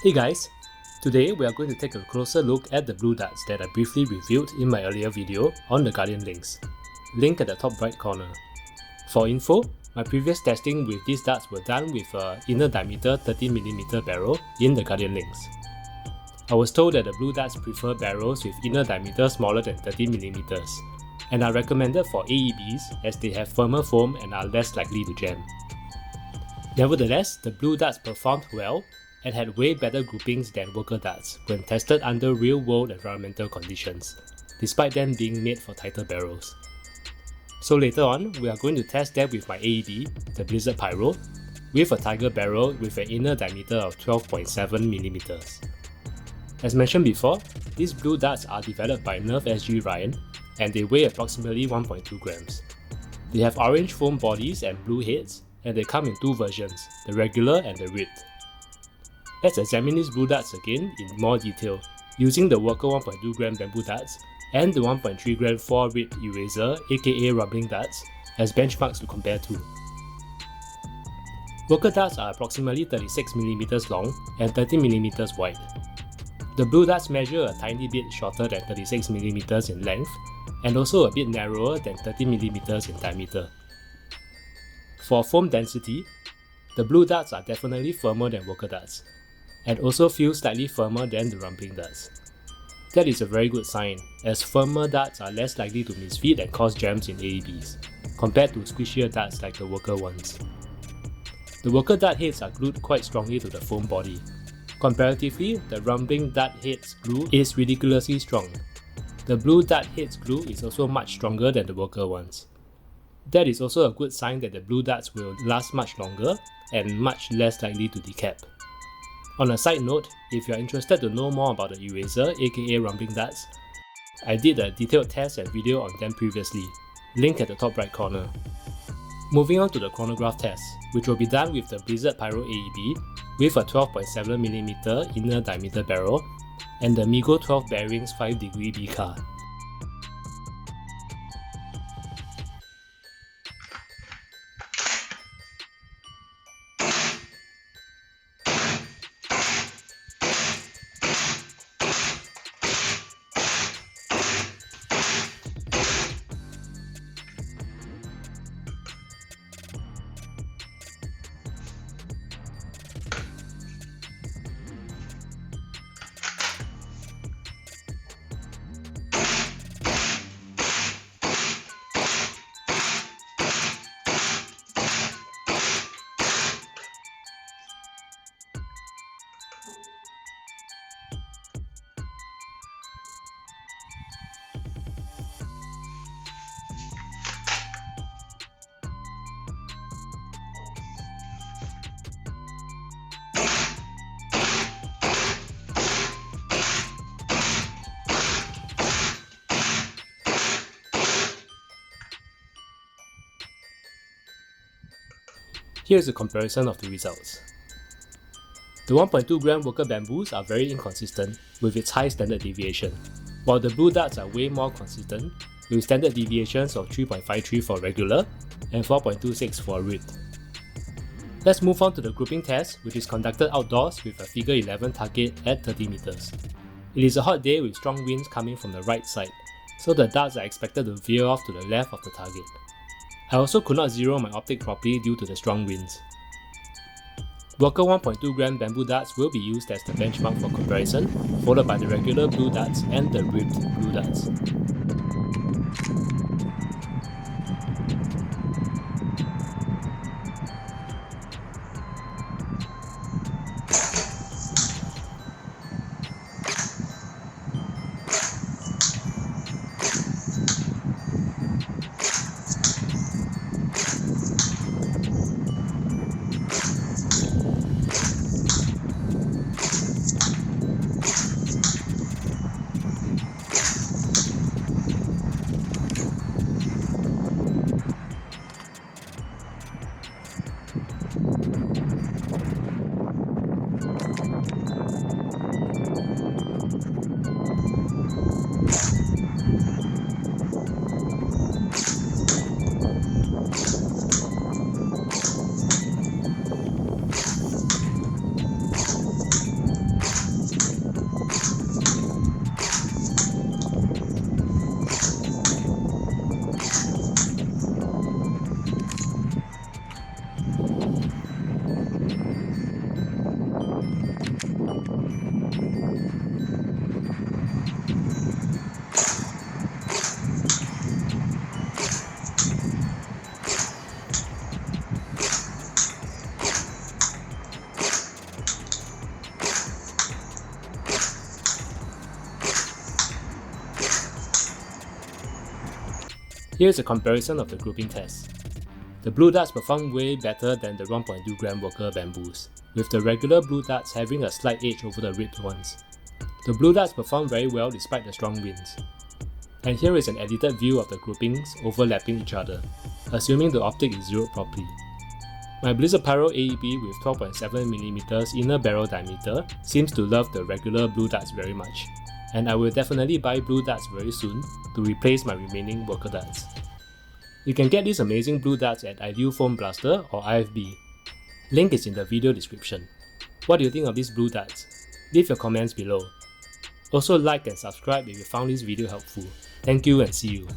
Hey guys, today we are going to take a closer look at the Blu Darts that I briefly reviewed in my earlier video on the Guardian links. Link at the top right corner. For info, my previous testing with these darts were done with a inner diameter 30mm barrel in the Guardian links. I was told that the Blu Darts prefer barrels with inner diameter smaller than 30mm and are recommended for AEBs as they have firmer foam and are less likely to jam. Nevertheless, the Blu Darts performed well and had way better groupings than worker darts when tested under real-world environmental conditions, despite them being made for tighter barrels. So later on, we are going to test them with my AEB, the Blizzard Pyro, with a Tiger barrel with an inner diameter of 12.7mm. As mentioned before, these Blu Darts are developed by NERFSG Ryan, and they weigh approximately 1.2 grams. They have orange foam bodies and blue heads, and they come in two versions, the regular and the ribbed. Let's examine these Blu Darts again in more detail, using the worker 1.2g bamboo darts and the 1.3g 4-rib eraser aka rubbling darts as benchmarks to compare to. Worker darts are approximately 36mm long and 30mm wide. The Blu Darts measure a tiny bit shorter than 36mm in length and also a bit narrower than 30mm in diameter. For foam density, the Blu Darts are definitely firmer than worker darts, and also feel slightly firmer than the rumbling darts. That is a very good sign, as firmer darts are less likely to misfeed and cause jams in AEBs, compared to squishier darts like the worker ones. The worker dart heads are glued quite strongly to the foam body. Comparatively, the rumbling dart head's glue is ridiculously strong. The Blu Dart head's glue is also much stronger than the worker ones. That is also a good sign that the Blu Darts will last much longer and much less likely to decap. On a side note, if you are interested to know more about the eraser aka rumbling darts, I did a detailed test and video on them previously, link at the top right corner. Moving on to the Chronograph Test, which will be done with the Blizzard Pyro AEB with a 12.7mm inner diameter barrel and the Migo 12 bearings 5° B car. Here's a comparison of the results. The 1.2g worker bamboos are very inconsistent with its high standard deviation, while the Blu Darts are way more consistent with standard deviations of 3.53 for regular and 4.26 for ribbed. Let's move on to the grouping test, which is conducted outdoors with a figure 11 target at 30 meters. It is a hot day with strong winds coming from the right side, so the darts are expected to veer off to the left of the target. I also could not zero my optic properly due to the strong winds. Worker 1.2g bamboo darts will be used as the benchmark for comparison, followed by the regular Blu Darts and the ribbed Blu Darts. Here is a comparison of the grouping test. The Blu Darts perform way better than the 1.2 gram worker bamboos, with the regular Blu Darts having a slight edge over the ribbed ones. The Blu Darts perform very well despite the strong winds. And here is an edited view of the groupings overlapping each other, assuming the optic is zeroed properly. My Blizzard Pyro AEB with 12.7mm inner barrel diameter seems to love the regular Blu Darts very much, and I will definitely buy Blu Darts very soon to replace my remaining worker darts. You can get these amazing Blu Darts at Ideal Foam Blaster or IFB. Link is in the video description. What do you think of these Blu Darts? Leave your comments below. Also like and subscribe if you found this video helpful. Thank you and see you.